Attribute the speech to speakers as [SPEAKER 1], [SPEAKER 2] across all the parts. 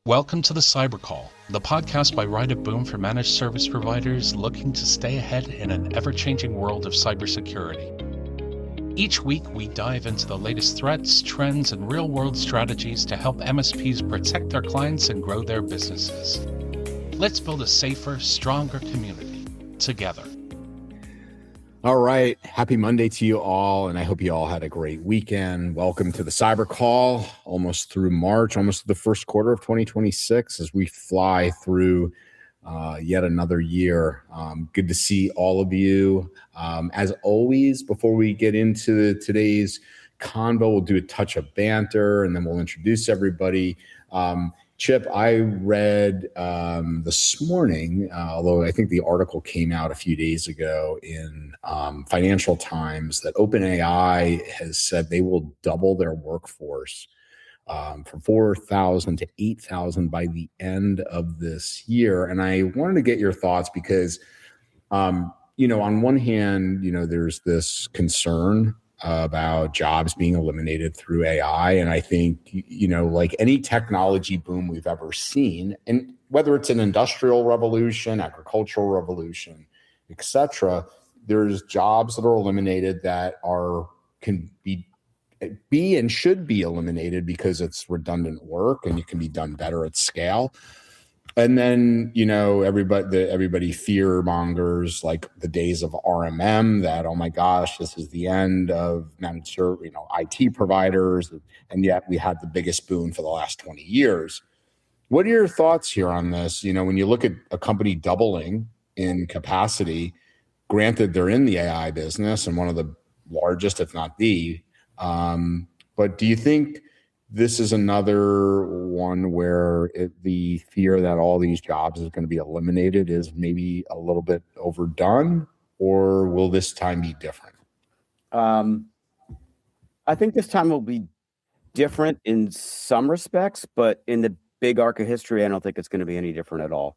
[SPEAKER 1] Welcome to the Cyber Call, the podcast by Ride of Boom for managed service providers looking to stay ahead in an ever-changing world of cybersecurity. Each week, we dive into the latest threats, trends, and real-world strategies to help MSPs protect their clients and grow their businesses. Let's build a safer, stronger community together.
[SPEAKER 2] All right. Happy Monday to you all, and I hope you all had a great weekend. Welcome to the Cyber Call, almost through March, almost the first quarter of 2026 as we fly through yet another year. Good to see all of you. As always, before we get into today's convo, we'll do a touch of banter, and then we'll introduce everybody. Chip, I read this morning, although I think the article came out a few days ago in Financial Times, that OpenAI has said they will double their workforce from 4,000 to 8,000 by the end of this year. And I wanted to get your thoughts because, on one hand, there's this concern about jobs being eliminated through AI. And I think, like any technology boom we've ever seen, and whether it's an industrial revolution, agricultural revolution, et cetera, there's jobs that are eliminated that can be and should be eliminated because it's redundant work and it can be done better at scale. And then, everybody fear mongers like the days of RMM that, oh my gosh, this is the end of managed IT providers. And yet we had the biggest boom for the last 20 years. What are your thoughts here on this? When you look at a company doubling in capacity, granted they're in the AI business and one of the largest, if not the, but do you think this is another one where the fear that all these jobs is going to be eliminated is maybe a little bit overdone, or will this time be different?
[SPEAKER 3] I think this time will be different in some respects, but in the big arc of history, I don't think it's going to be any different at all.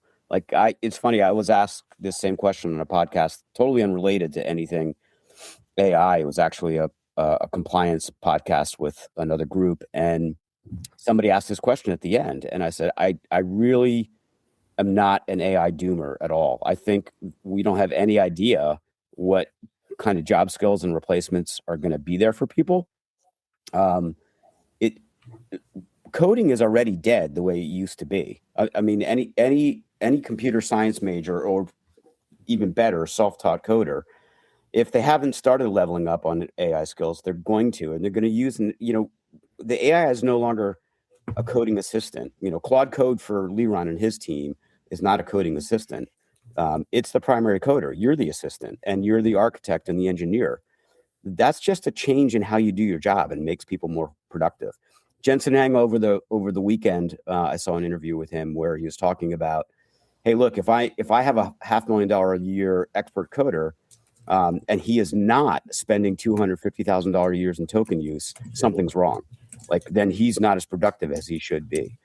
[SPEAKER 3] It's funny, I was asked this same question on a podcast, totally unrelated to anything AI. It was actually a compliance podcast with another group, and somebody asked this question at the end, and I said, I really am not an AI doomer at all. I think we don't have any idea what kind of job skills and replacements are going to be there for people. Coding is already dead the way it used to be. I mean, any computer science major, or even better, self-taught coder, if they haven't started leveling up on AI skills, they're going to, and they're going to use, the AI is no longer a coding assistant. Claude Code for Liron and his team is not a coding assistant. It's the primary coder. You're the assistant, and you're the architect and the engineer. That's just a change in how you do your job and makes people more productive. Jensen Hang over the weekend, I saw an interview with him where he was talking about, hey, look, if I have a $500,000 a year expert coder, and he is not spending $250,000 a year in token use, something's wrong. Then he's not as productive as he should be.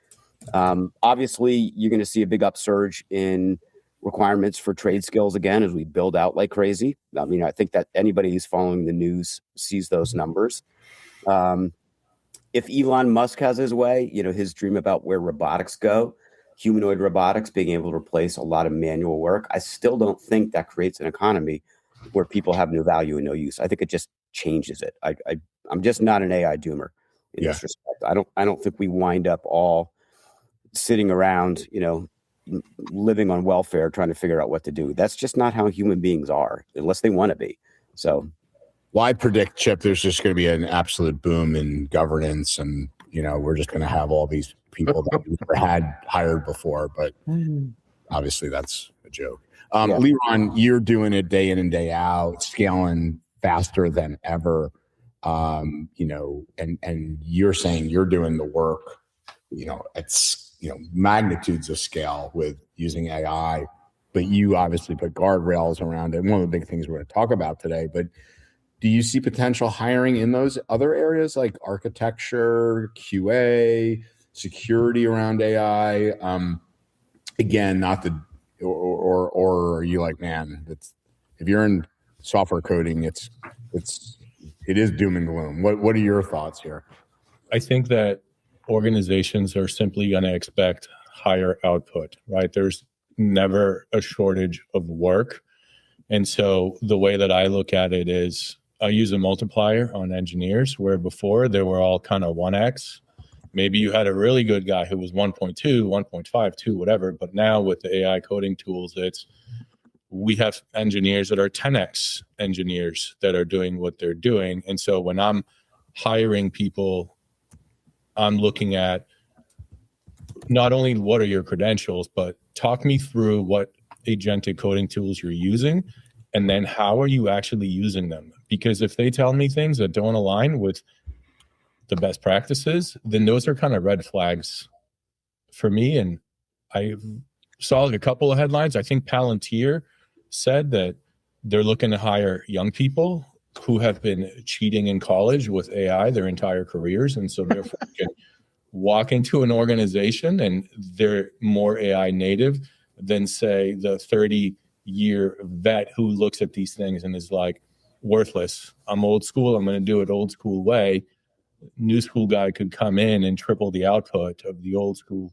[SPEAKER 3] Obviously, you're going to see a big upsurge in requirements for trade skills again as we build out like crazy. I mean, I think that anybody who's following the news sees those numbers. If Elon Musk has his way, his dream about where robotics go, humanoid robotics being able to replace a lot of manual work, I still don't think that creates an economy where people have no value and no use. I think it just changes it. I'm just not an AI doomer in this respect. I don't think we wind up all sitting around, living on welfare, trying to figure out what to do. That's just not how human beings are, unless they want to be. So,
[SPEAKER 2] well, I predict, Chip, there's just going to be an absolute boom in governance, and we're just going to have all these people that we never had hired before. But obviously, that's a joke. Liron, you're doing it day in and day out, scaling faster than ever. And you're saying you're doing the work, at magnitudes of scale with using AI, but you obviously put guardrails around it. One of the big things we're going to talk about today, but do you see potential hiring in those other areas like architecture, QA, security around AI? Again, not the, or are you like, man, if you're in software coding, it is doom and gloom. What are your thoughts here?
[SPEAKER 4] I think that organizations are simply going to expect higher output, right? There's never a shortage of work. And so the way that I look at it is I use a multiplier on engineers, where before they were all kind of 1x. Maybe you had a really good guy who was 1.2, 1.5, 2, whatever. But now with the AI coding tools, we have engineers that are 10x engineers that are doing what they're doing. And so when I'm hiring people, I'm looking at not only what are your credentials, but talk me through what agentic coding tools you're using, and then how are you actually using them? Because if they tell me things that don't align with the best practices, then those are kind of red flags for me. And I saw like a couple of headlines. I think Palantir said that they're looking to hire young people who have been cheating in college with AI their entire careers. And so therefore can walk into an organization and they're more AI native than, say, the 30-year vet who looks at these things and is like, worthless. I'm old school. I'm going to do it old school way. New school guy could come in and triple the output of the old school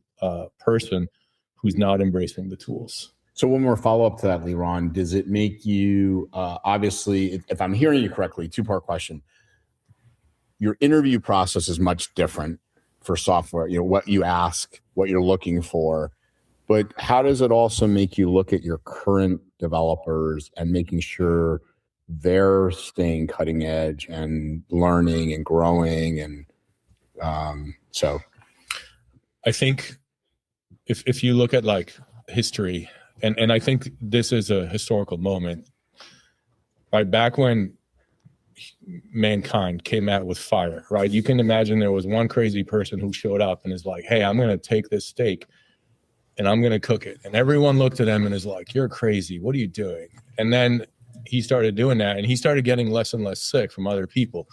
[SPEAKER 4] person who's not embracing the tools.
[SPEAKER 2] So one more follow-up to that, Liron. Does it make you, obviously, if I'm hearing you correctly, two-part question. Your interview process is much different for software, what you ask, what you're looking for. But how does it also make you look at your current developers and making sure they're staying cutting edge and learning and growing? And so
[SPEAKER 4] I think if you look at like history, and I think this is a historical moment, right? Back when mankind came out with fire, right? You can imagine there was one crazy person who showed up and is like, hey, I'm going to take this steak and I'm going to cook it. And everyone looked at him and is like, you're crazy. What are you doing? And then he started doing that, and he started getting less and less sick from other people.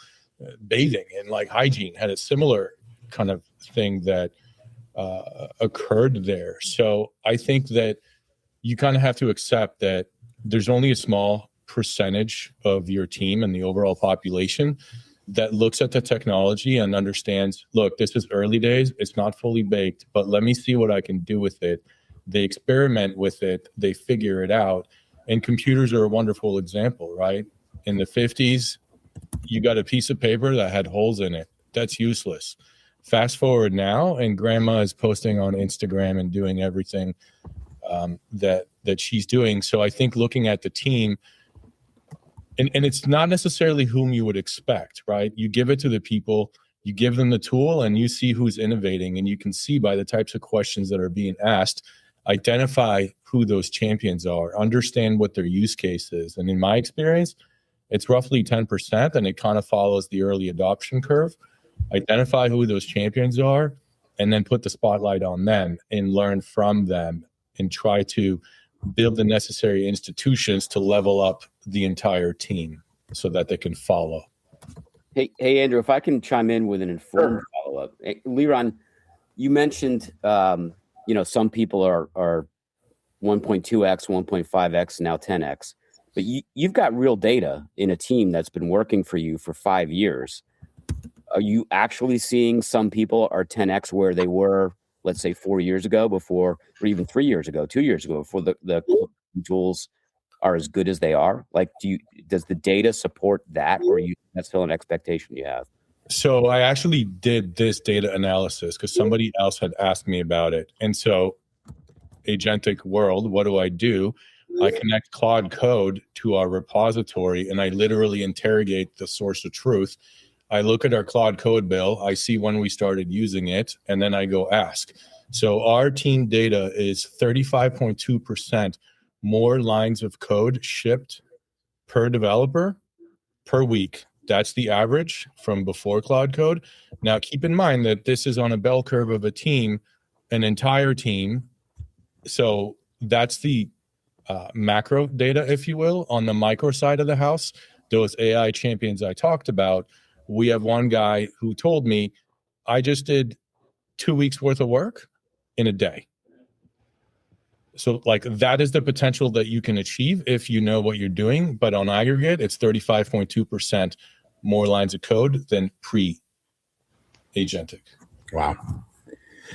[SPEAKER 4] Bathing and like hygiene had a similar kind of thing that occurred there. So I think that you kind of have to accept that there's only a small percentage of your team and the overall population that looks at the technology and understands, look, this is early days. It's not fully baked, but let me see what I can do with it. They experiment with it. They figure it out. And computers are a wonderful example, right? In the 50s, you got a piece of paper that had holes in it. That's useless. Fast forward now, and grandma is posting on Instagram and doing everything that she's doing. So I think looking at the team, and it's not necessarily whom you would expect, right? You give it to the people, you give them the tool, and you see who's innovating, and you can see by the types of questions that are being asked, identify who those champions are, understand what their use case is. And in my experience, it's roughly 10%, and it kind of follows the early adoption curve. Identify who those champions are, and then put the spotlight on them and learn from them and try to build the necessary institutions to level up the entire team so that they can follow.
[SPEAKER 3] Hey, Andrew, if I can chime in with an informed follow-up. Hey, Liron, you mentioned, some people are 1.2x, 1.5x, now 10x. But you've got real data in a team that's been working for you for 5 years. Are you actually seeing some people are 10x where they were, let's say, 4 years ago before, or even 3 years ago, 2 years ago, before the tools are as good as they are? Like, does the data support that, or that's still an expectation you have?
[SPEAKER 4] So I actually did this data analysis because somebody else had asked me about it. And so agentic world, what do? I connect Claude Code to our repository, and I literally interrogate the source of truth. I look at our Claude Code bill, I see when we started using it, and then I go ask. So our team data is 35.2% more lines of code shipped per developer per week. That's the average from before Claude Code. Now, keep in mind that this is on a bell curve of a team, an entire team. So that's the macro data, if you will. On the micro side of the house, those AI champions I talked about, we have one guy who told me, I just did 2 weeks worth of work in a day. So like that is the potential that you can achieve if you know what you're doing. But on aggregate, it's 35.2% more lines of code than pre-agentic.
[SPEAKER 2] Wow.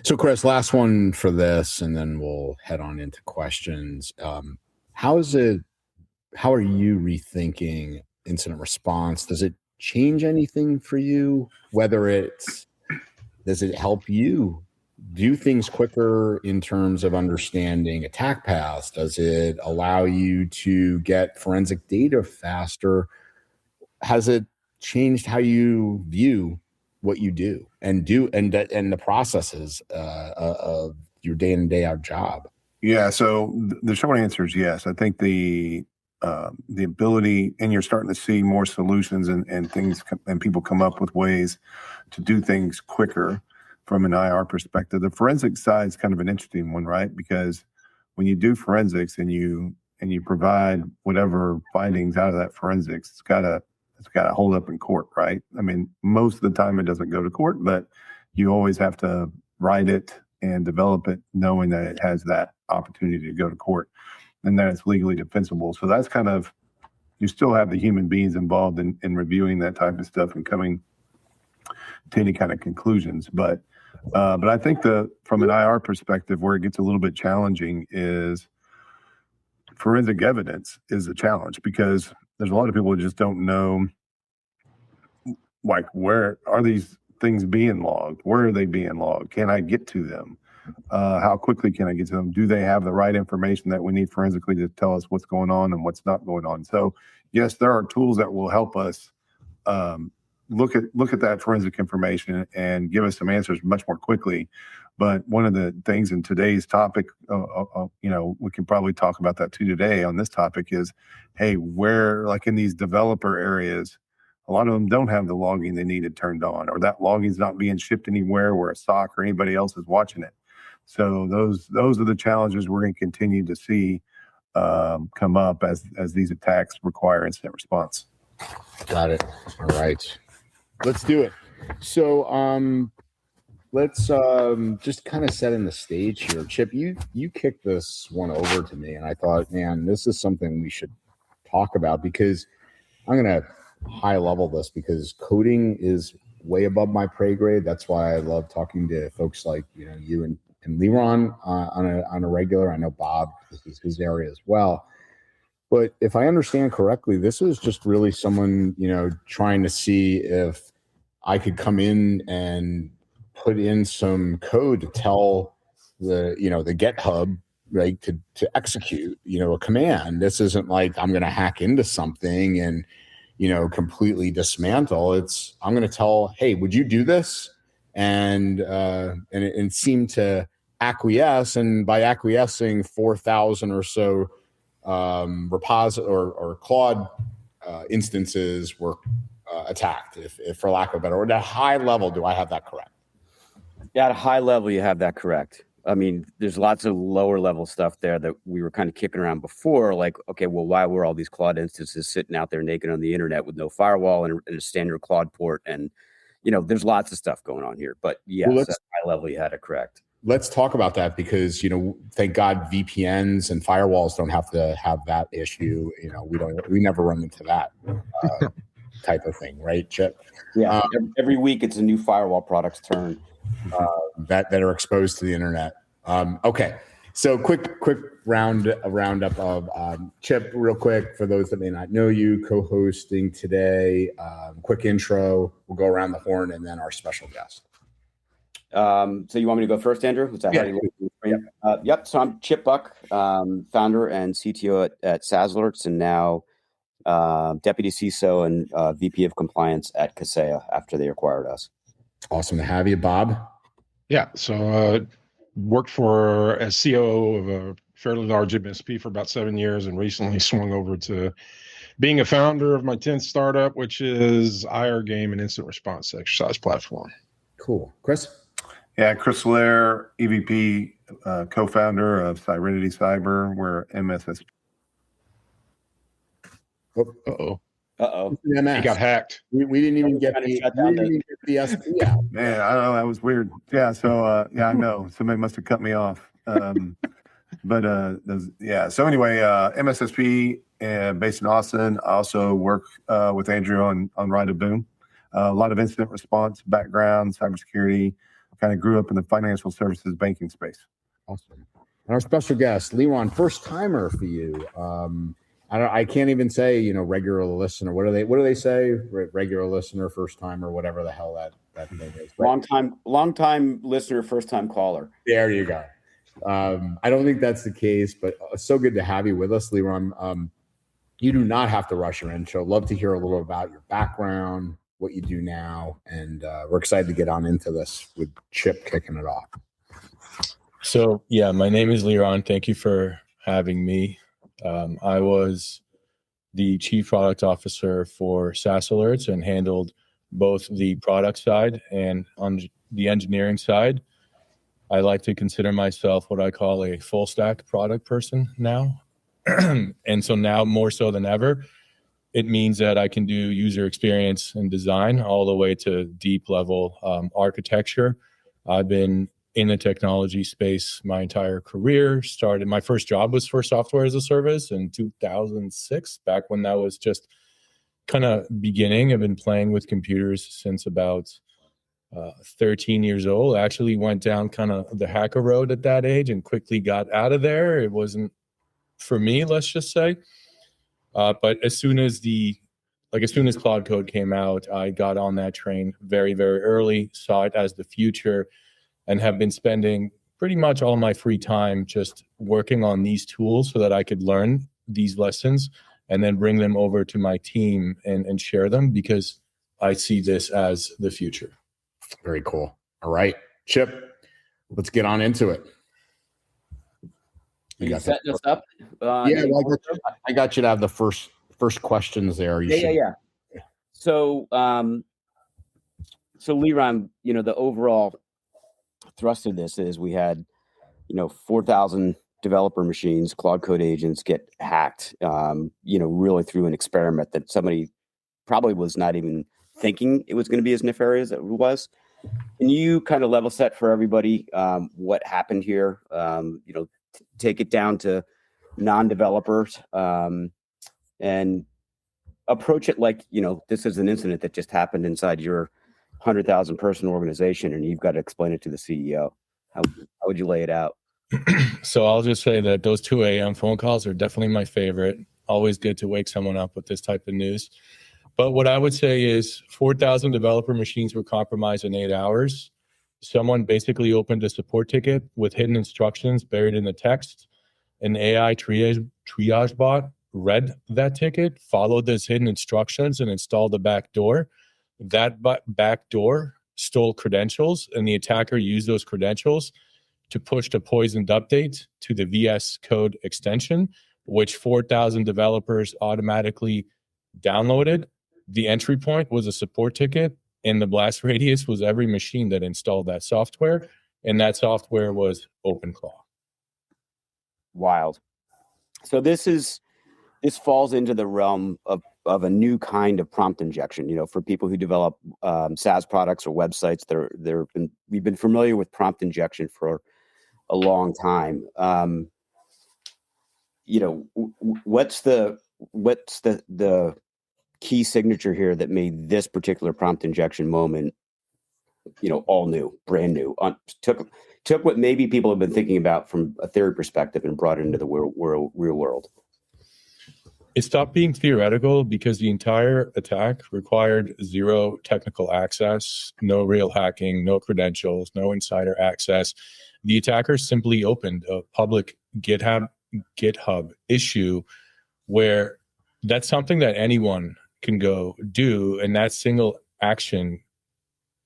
[SPEAKER 2] So, Chris, last one for this, and then we'll head on into questions. How are you rethinking incident response? Does it change anything for you? Does it help you do things quicker in terms of understanding attack paths? Does it allow you to get forensic data faster? Has it changed how you view what you do and the processes of your day in and day out job?
[SPEAKER 5] Yeah. So the short answer is yes. I think the ability, and you're starting to see more solutions and things, and people come up with ways to do things quicker from an IR perspective. The forensic side is kind of an interesting one, right? Because when you do forensics and you provide whatever findings out of that forensics, it's got to hold up in court, right? I mean, most of the time it doesn't go to court, but you always have to write it and develop it knowing that it has that opportunity to go to court and that it's legally defensible. So that's kind of, you still have the human beings involved in reviewing that type of stuff and coming to any kind of conclusions. But I think from an IR perspective, where it gets a little bit challenging is forensic evidence is a challenge, because there's a lot of people who just don't know, like, where are these things being logged? Where are they being logged? Can I get to them? How quickly can I get to them? Do they have the right information that we need forensically to tell us what's going on and what's not going on? So yes, there are tools that will help us look at that forensic information and give us some answers much more quickly. But one of the things in today's topic, we can probably talk about that too today on this topic, is, hey, where, like in these developer areas, a lot of them don't have the logging they needed turned on, or that logging is not being shipped anywhere where a SOC or anybody else is watching it. So those are the challenges we're going to continue to see come up as these attacks require incident response.
[SPEAKER 2] Got it. All right, let's do it. So let's just kind of set in the stage here. Chip, you kicked this one over to me, and I thought, man, this is something we should talk about, because I'm going to high level this, because coding is way above my pay grade. That's why I love talking to folks like you and Leron on a regular. I know Bob, this is his area as well. But if I understand correctly, this was just really someone trying to see if I could come in and put in some code to tell the GitHub, right, to execute a command. This isn't like I'm going to hack into something and completely dismantle. It's, I'm going to tell, hey, would you do this? And it seemed to acquiesce, and by acquiescing, 4,000 or so or Claude instances were attacked, if for lack of a better word. At a high level, do I have that correct?
[SPEAKER 3] Yeah, at a high level, you have that correct. I mean, there's lots of lower level stuff there that we were kind of kicking around before, like, okay, well, why were all these Claude instances sitting out there naked on the internet with no firewall and a standard Claude port? And, there's lots of stuff going on here. But yes, at high level, you had it correct.
[SPEAKER 2] Let's talk about that, because, thank God VPNs and firewalls don't have to have that issue. We never run into that type of thing, right, Chip?
[SPEAKER 3] Yeah, every week it's a new firewall product's turn.
[SPEAKER 2] That are exposed to the internet. Okay, so quick roundup of Chip, real quick, for those that may not know you, co-hosting today. Quick intro. We'll go around the horn, and then our special guest.
[SPEAKER 3] So you want me to go first, Andrew? Is that how you look? Yep. So I'm Chip Buck, founder and CTO at SaaSalerts, and now deputy CISO and VP of compliance at Kaseya after they acquired us.
[SPEAKER 2] Awesome to have you, Bob.
[SPEAKER 1] Yeah. So worked for as COO of a fairly large MSP for about 7 years, and recently swung over to being a founder of my 10th startup, which is IR Game and Instant Response Exercise Platform.
[SPEAKER 2] Cool. Chris?
[SPEAKER 5] Yeah, Chris Lair, EVP, co-founder of Serenity Cyber. We're MSSP.
[SPEAKER 1] Uh-oh. He got hacked.
[SPEAKER 2] We didn't even get the SP out.
[SPEAKER 5] Man, I don't know. That was weird. Yeah, so, I know. Somebody must have cut me off. So anyway, MSSP based in Austin. I also work with Andrew on Ride of Boom. A lot of incident response background, cybersecurity, kind of grew up in the financial services banking space.
[SPEAKER 2] Awesome. And our special guest, Leron, first timer for you. I can't even say, regular listener. What do they say? Regular listener, first timer, whatever the hell that thing is.
[SPEAKER 3] Long time listener, first time caller.
[SPEAKER 2] There you go. I don't think that's the case, but it's so good to have you with us, Leron. You do not have to rush your intro. Love to hear a little about your background, what you do now, and we're excited to get on into this with Chip kicking it off.
[SPEAKER 4] So, yeah, my name is Leron. Thank you for having me. I was the chief product officer for SaaS Alerts and handled both the product side and on the engineering side. I like to consider myself what I call a full stack product person now. And so now more so than ever, it means that I can do user experience and design all the way to deep level architecture. I've been in the technology space my entire career. My first job was for software as a service in 2006, back when that was just kind of beginning. I've been playing with computers since about 13 years old. I actually went down kind of the hacker road at that age and quickly got out of there. It wasn't for me, let's just say. But as soon as Cloud Code came out, I got on that train very, very early, saw it as the future, and have been spending pretty much all my free time just working on these tools so that I could learn these lessons and then bring them over to my team and share them, because I see this as the future.
[SPEAKER 2] Very cool. All right, Chip, let's get on into it.
[SPEAKER 3] You setting us up?
[SPEAKER 2] I got you to have the first questions there.
[SPEAKER 3] Yeah. So Leron, the overall thrust of this is we had, 4,000 developer machines, Cloud Code agents get hacked, really through an experiment that somebody probably was not even thinking it was going to be as nefarious as it was. Can you kind of level set for everybody what happened here? Take it down to non-developers and approach it like, this is an incident that just happened inside your 100,000 person organization, and you've got to explain it to the CEO. How would you lay it out?
[SPEAKER 4] So I'll just say that those 2 a.m. phone calls are definitely my favorite. Always good to wake someone up with this type of news. But what I would say is 4,000 developer machines were compromised in 8 hours. Someone basically opened a support ticket with hidden instructions buried in the text. An AI triage bot read that ticket, followed those hidden instructions, and installed a backdoor. That backdoor stole credentials, and the attacker used those credentials to push the poisoned update to the VS Code extension, which 4,000 developers automatically downloaded. The entry point was a support ticket, and the blast radius was every machine that installed that software, and that software was OpenClaw.
[SPEAKER 3] Wild. So this falls into the realm of a new kind of prompt injection. For people who develop SaaS products or websites, we've been familiar with prompt injection for a long time. What's the key signature here that made this particular prompt injection moment, all new, brand new? Took what maybe people have been thinking about from a theory perspective and brought it into the real world.
[SPEAKER 4] It stopped being theoretical because the entire attack required zero technical access, no real hacking, no credentials, no insider access. The attacker simply opened a public GitHub issue where that's something that anyone can go do, and that single action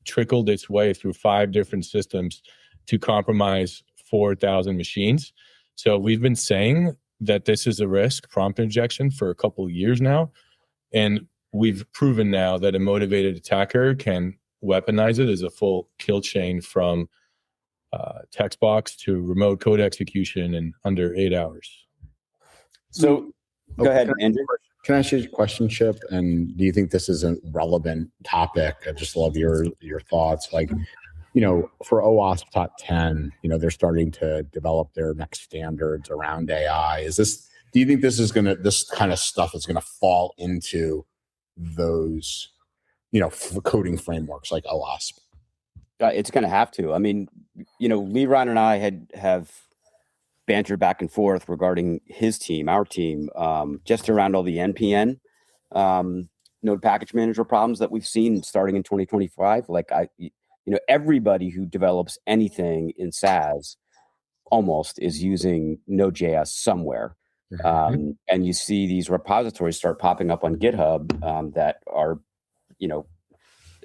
[SPEAKER 4] trickled its way through 5 different systems to compromise 4,000 machines. So we've been saying that this is a risk, prompt injection, for a couple of years now. And we've proven now that a motivated attacker can weaponize it as a full kill chain from text box to remote code execution in under 8 hours.
[SPEAKER 3] So go ahead, Andrew.
[SPEAKER 2] Can I ask you a question, Chip? And do you think this is a relevant topic? I just love your thoughts. For OWASP Top 10, they're starting to develop their next standards around AI. Do you think this kind of stuff is going to fall into those, coding frameworks like OWASP?
[SPEAKER 3] It's going to have to. I mean, Leron and I have bantered back and forth regarding his team, our team, just around all the NPN node package manager problems that we've seen starting in 2025. Like everybody who develops anything in SaaS almost is using Node.js somewhere. And you see these repositories start popping up on GitHub that are,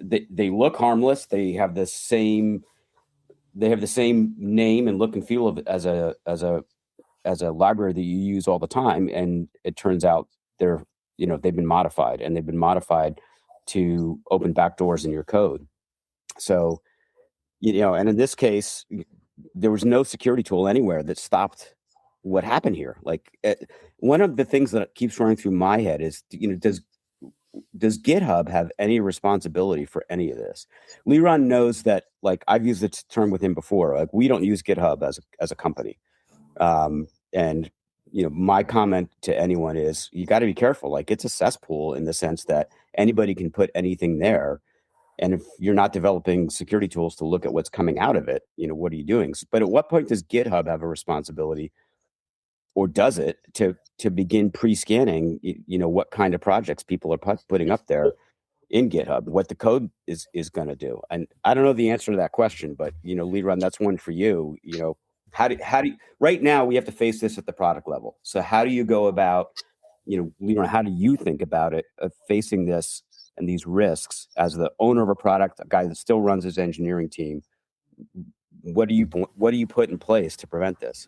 [SPEAKER 3] they look harmless. They have the same name and look and feel of as a library that you use all the time. And it turns out they've been modified, and they've been modified to open backdoors in your code. So, and in this case, there was no security tool anywhere that stopped what happened here. Like one of the things that keeps running through my head is, does GitHub have any responsibility for any of this? Leron knows that, like, I've used this term with him before. Like, we don't use GitHub as a company. And my comment to anyone is, you got to be careful. Like, it's a cesspool in the sense that anybody can put anything there. And if you're not developing security tools to look at what's coming out of it, what are you doing? But at what point does GitHub have a responsibility, or does it, to begin pre-scanning, what kind of projects people are putting up there in GitHub, what the code is going to do? And I don't know the answer to that question, but Leron, that's one for you. How do you, right now we have to face this at the product level. So how do you go about, Leron, how do you think about it, of facing this and these risks as the owner of a product, a guy that still runs his engineering team? What do you put in place to prevent this?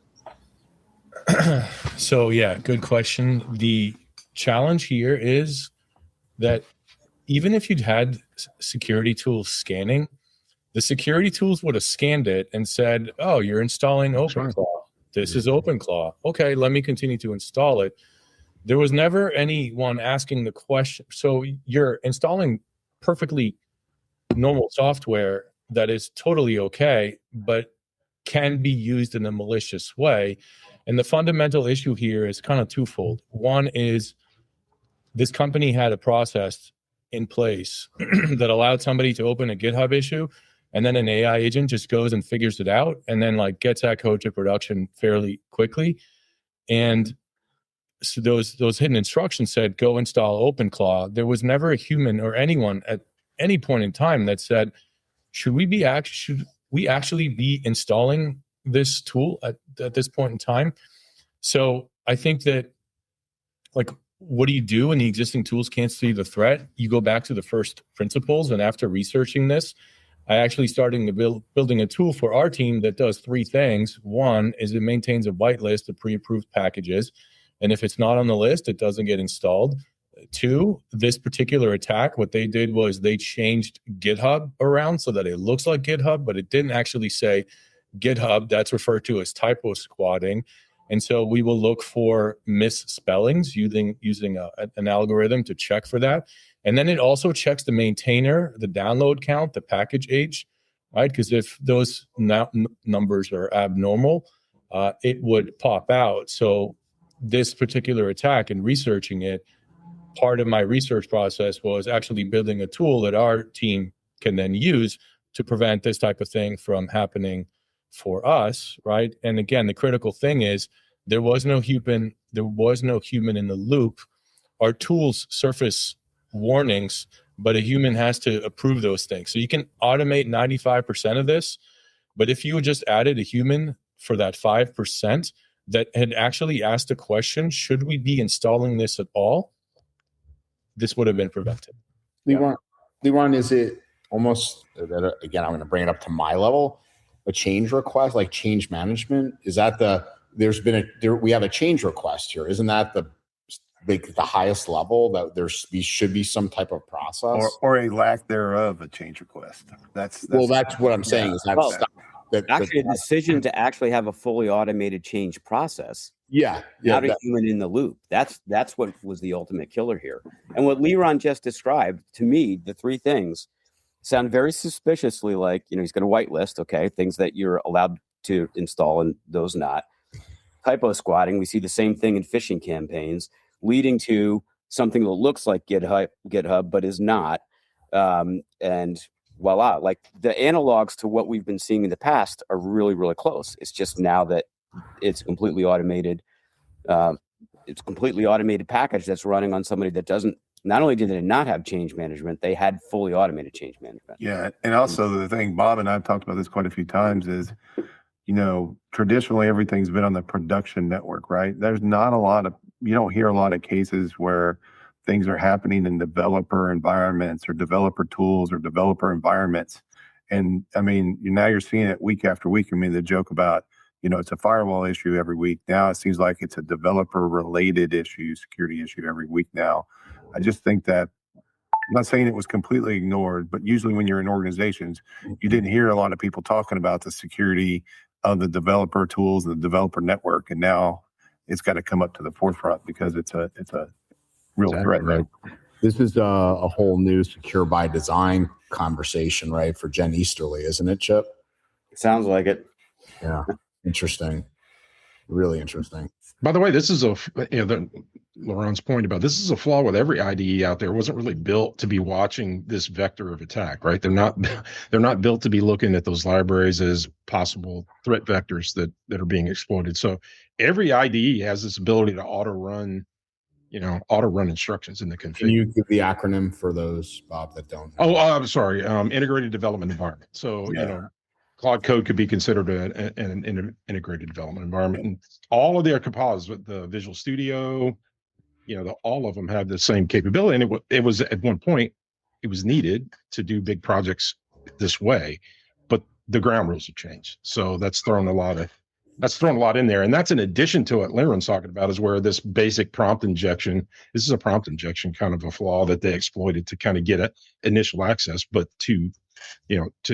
[SPEAKER 4] So yeah, good question. The challenge here is that even if you'd had security tools scanning, the security tools would have scanned it and said, oh, you're installing OpenClaw. This is OpenClaw. Okay, let me continue to install it. There was never anyone asking the question. So you're installing perfectly normal software that is totally okay, but can be used in a malicious way. And the fundamental issue here is kind of twofold. One is this company had a process in place that allowed somebody to open a GitHub issue, and then an AI agent just goes and figures it out and then like gets that code to production fairly quickly. And so those hidden instructions said, go install OpenClaw. There was never a human or anyone at any point in time that said, should we actually be installing this tool at this point in time? So I think that, like, what do you do when the existing tools can't see the threat? You go back to the first principles. And after researching this, I actually started building a tool for our team that does three things. One is it maintains a whitelist of pre-approved packages. And if it's not on the list, it doesn't get installed. Two, this particular attack, what they did was they changed GitHub around so that it looks like GitHub, but it didn't actually say GitHub. That's referred to as typo squatting. And so we will look for misspellings using an algorithm to check for that. And then it also checks the maintainer, the download count, the package age, right? Because if those numbers are abnormal, it would pop out. So this particular attack, and researching it, part of my research process was actually building a tool that our team can then use to prevent this type of thing from happening for us, right? And again, the critical thing is there was no human in the loop. Our tools surface warnings, but a human has to approve those things. So you can automate 95% of this, but if you just added a human for that 5% that had actually asked the question, should we be installing this at all? This would have been prevented.
[SPEAKER 2] Leron, is it almost, again, I'm going to bring it up to my level, a change request, like change management? Is that we have a change request here. Isn't that the highest level, that should be some type of process?
[SPEAKER 5] Or a lack thereof a change request. That's
[SPEAKER 2] what I'm saying. Is
[SPEAKER 3] actually a decision to actually have a fully automated change process.
[SPEAKER 2] Yeah.
[SPEAKER 3] Not a human in the loop. That's what was the ultimate killer here. And what Leron just described, to me, the three things sound very suspiciously like, he's going to whitelist, okay, things that you're allowed to install and those not. Typo squatting, we see the same thing in phishing campaigns, leading to something that looks like GitHub but is not. And voila, like the analogs to what we've been seeing in the past are really, really close. It's just now that it's completely automated. It's completely automated package that's running on somebody that doesn't, not only did they not have change management, they had fully automated change management.
[SPEAKER 5] Yeah. And also the thing, Bob and I've talked about this quite a few times is, traditionally everything's been on the production network, right? There's not a lot of, you don't hear a lot of cases where things are happening in developer environments or developer tools or developer environments. And I mean, now you're seeing it week after week. I mean, the joke about, it's a firewall issue every week. Now it seems like it's a developer related issue, security issue every week now. I just think that, I'm not saying it was completely ignored, but usually when you're in organizations, you didn't hear a lot of people talking about the security of the developer tools and the developer network. And now it's got to come up to the forefront because it's a real threat, right?
[SPEAKER 2] This is a whole new secure by design conversation, right? For Jen Easterly, isn't it, Chip?
[SPEAKER 3] Sounds like it.
[SPEAKER 2] Yeah. Interesting. Really interesting.
[SPEAKER 6] By the way, this is Laurent's point about this is a flaw with every IDE out there. It wasn't really built to be watching this vector of attack, right? They're not built to be looking at those libraries as possible threat vectors that are being exploited. So every IDE has this ability to auto run instructions in the config.
[SPEAKER 2] Can you give the acronym for those, Bob, that don't?
[SPEAKER 6] I'm sorry. Integrated development environment. So, Cloud Code could be considered an integrated development environment. And all of their composites, the Visual Studio, all of them have the same capability. And it was at one point, it was needed to do big projects this way, but the ground rules have changed. So that's thrown a lot in there. And that's in addition to what Laren's talking about, is where this basic prompt injection, this is a prompt injection kind of a flaw that they exploited to kind of get initial access, but to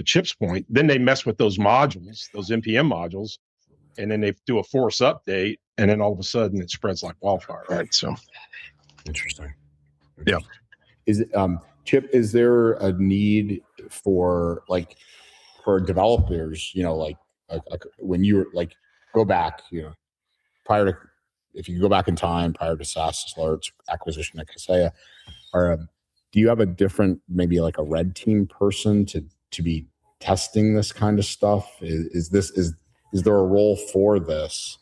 [SPEAKER 6] Chip's point, then they mess with those modules, those NPM modules, and then they do a force update, and then all of a sudden it spreads like wildfire, right? So
[SPEAKER 2] interesting.
[SPEAKER 6] Yeah.
[SPEAKER 2] Is Chip, is there a need for developers, when you're go back, prior to, if you go back in time, prior to SAS Alerts acquisition at Kaseya, do you have a different, maybe like a red team person to be testing this kind of stuff? Is there a role for this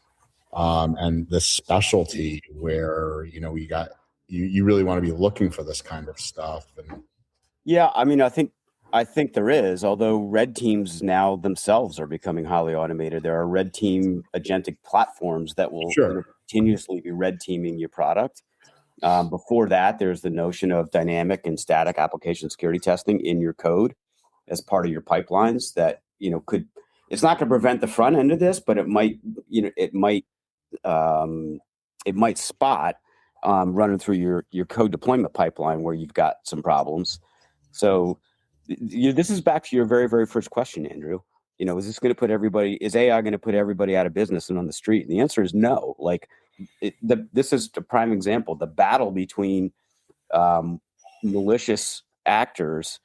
[SPEAKER 2] and this specialty where you really want to be looking for this kind of stuff? And
[SPEAKER 3] yeah, I mean, I think there is, although red teams now themselves are becoming highly automated. There are red team agentic platforms that will continuously be red teaming your product. Before that, there's the notion of dynamic and static application security testing in your code as part of your pipelines that, it's not going to prevent the front end of this, but it might spot running through your code deployment pipeline where you've got some problems. So this is back to your very, very first question, Andrew. Is AI going to put everybody out of business and on the street? And the answer is no. This is a prime example. The battle between malicious actors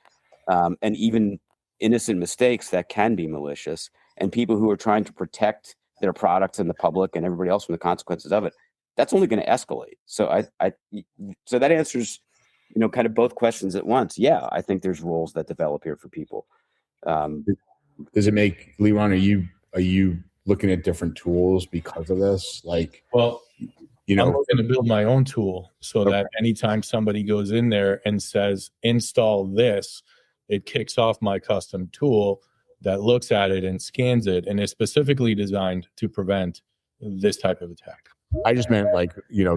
[SPEAKER 3] and even innocent mistakes that can be malicious, and people who are trying to protect their products and the public and everybody else from the consequences of it, that's only going to escalate. So so that answers, kind of both questions at once. Yeah, I think there's roles that develop here for people.
[SPEAKER 2] Does it make, Leron, are you looking at different tools because of this?
[SPEAKER 4] I'm looking to build my own tool so that anytime somebody goes in there and says, install this, it kicks off my custom tool that looks at it and scans it and is specifically designed to prevent this type of attack.
[SPEAKER 2] I just meant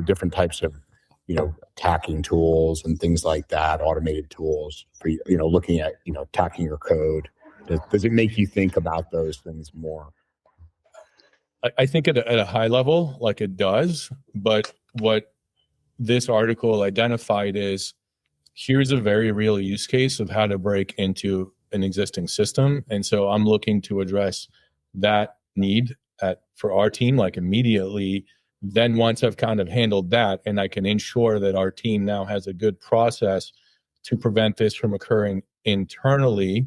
[SPEAKER 2] different types of, attacking tools and things like that, automated tools for, looking at, attacking your code. Does it make you think about those things more?
[SPEAKER 4] I think at a high level, it does, but what this article identified is, here's a very real use case of how to break into an existing system. And so I'm looking to address that need for our team, immediately. Then once I've kind of handled that and I can ensure that our team now has a good process to prevent this from occurring internally,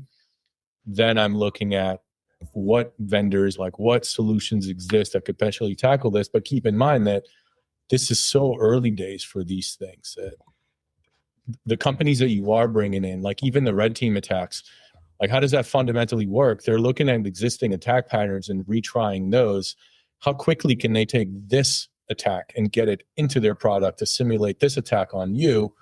[SPEAKER 4] then I'm looking at what vendors, what solutions exist that could potentially tackle this. But keep in mind that this is so early days for these things. The companies that you are bringing in, even the red team attacks, Like, how does that fundamentally work? They're looking at existing attack patterns and retrying those. How quickly can they take this attack and get it into their product to simulate this attack on you?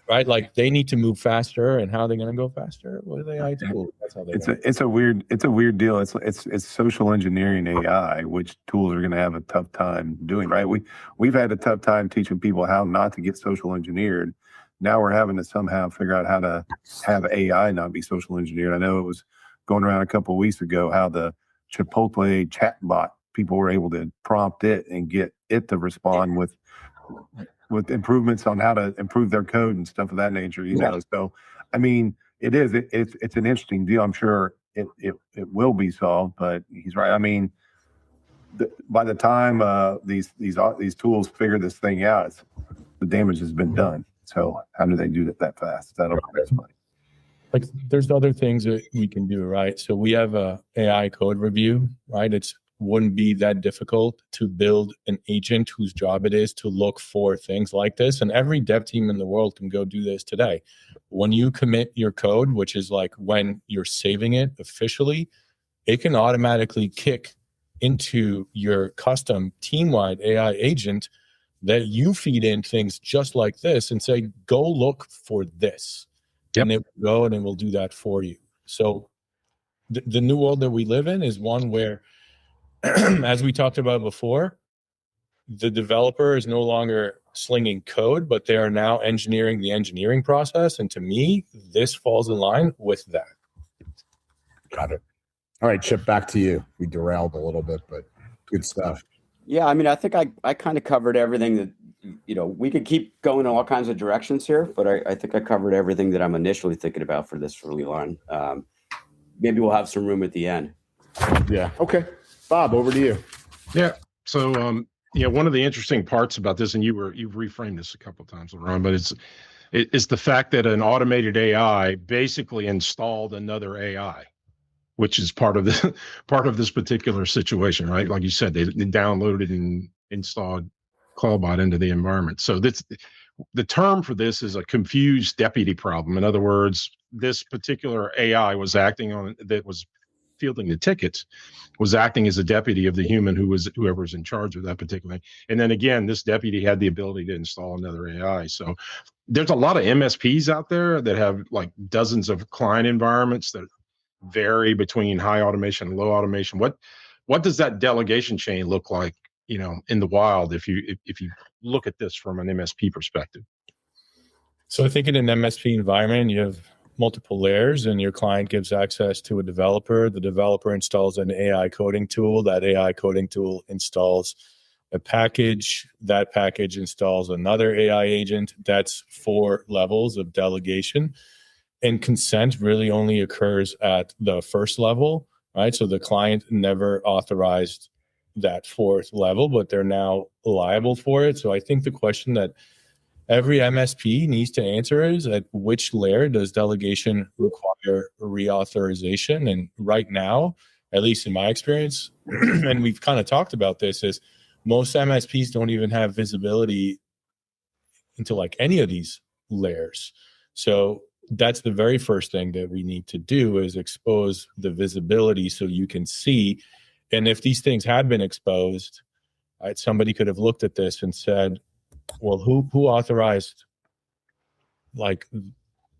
[SPEAKER 4] Right? Like, they need to move faster, and how are they going to go faster? What do AI do? That's how they
[SPEAKER 5] it's a weird deal. It's social engineering AI, which tools are going to have a tough time doing. Right? We've had a tough time teaching people how not to get social engineered. Now we're having to somehow figure out how to have AI not be social engineered. I know it was going around a couple of weeks ago how the Chipotle chatbot, people were able to prompt it and get it to respond with improvements on how to improve their code and stuff of that nature. You know, so I mean, it's an interesting deal. I'm sure it will be solved, but he's right. I mean, by the time these tools figure this thing out, the damage has been done. So how do they do that fast? That's funny.
[SPEAKER 4] Like, there's other things that we can do, right? So we have a AI code review, right? It wouldn't be that difficult to build an agent whose job it is to look for things like this. And every dev team in the world can go do this today. When you commit your code, which is like when you're saving it officially, it can automatically kick into your custom team-wide AI agent that you feed in things just like this and say, go look for this. Yep. And it will go and it will do that for you. So the new world that we live in is one where, as we talked about before, the developer is no longer slinging code, but they are now engineering the engineering process. And to me, this falls in line with that.
[SPEAKER 2] Got it. All right, Chip, back to you. We derailed a little bit, but good stuff.
[SPEAKER 3] Yeah, I mean, I think I kind of covered everything that, you know, we could keep going in all kinds of directions here, but I think I covered everything that I'm initially thinking about for this early line. Maybe we'll have some room at the end.
[SPEAKER 2] Yeah. Okay. Bob, over to you.
[SPEAKER 6] Yeah. So, one of the interesting parts about this, and you've reframed this a couple of times, Ron, but it's the fact that an automated AI basically installed another AI, which is part of this particular situation, right? Like you said, they downloaded and installed Clawbot into the environment. So the term for this is a confused deputy problem. In other words, this particular AI that was fielding the tickets was acting as a deputy of the human whoever was in charge of that particular. And then again, this deputy had the ability to install another AI. So there's a lot of MSPs out there that have like dozens of client environments that vary between high automation and low automation. What does that delegation chain look like, in the wild if you look at this from an MSP perspective?
[SPEAKER 4] So I think in an MSP environment, you have multiple layers, and your client gives access to a developer. The developer installs an AI coding tool. That AI coding tool installs a package. That package installs another AI agent. That's 4 levels of delegation. And consent really only occurs at the first level, right? So the client never authorized that 4th level, but they're now liable for it. So I think the question that every MSP needs to answer is, at which layer does delegation require reauthorization? And right now, at least in my experience, and we've kind of talked about this, is most MSPs don't even have visibility into like any of these layers. So that's the very first thing that we need to do, is expose the visibility so you can see. And if these things had been exposed, right, somebody could have looked at this and said, well, who authorized like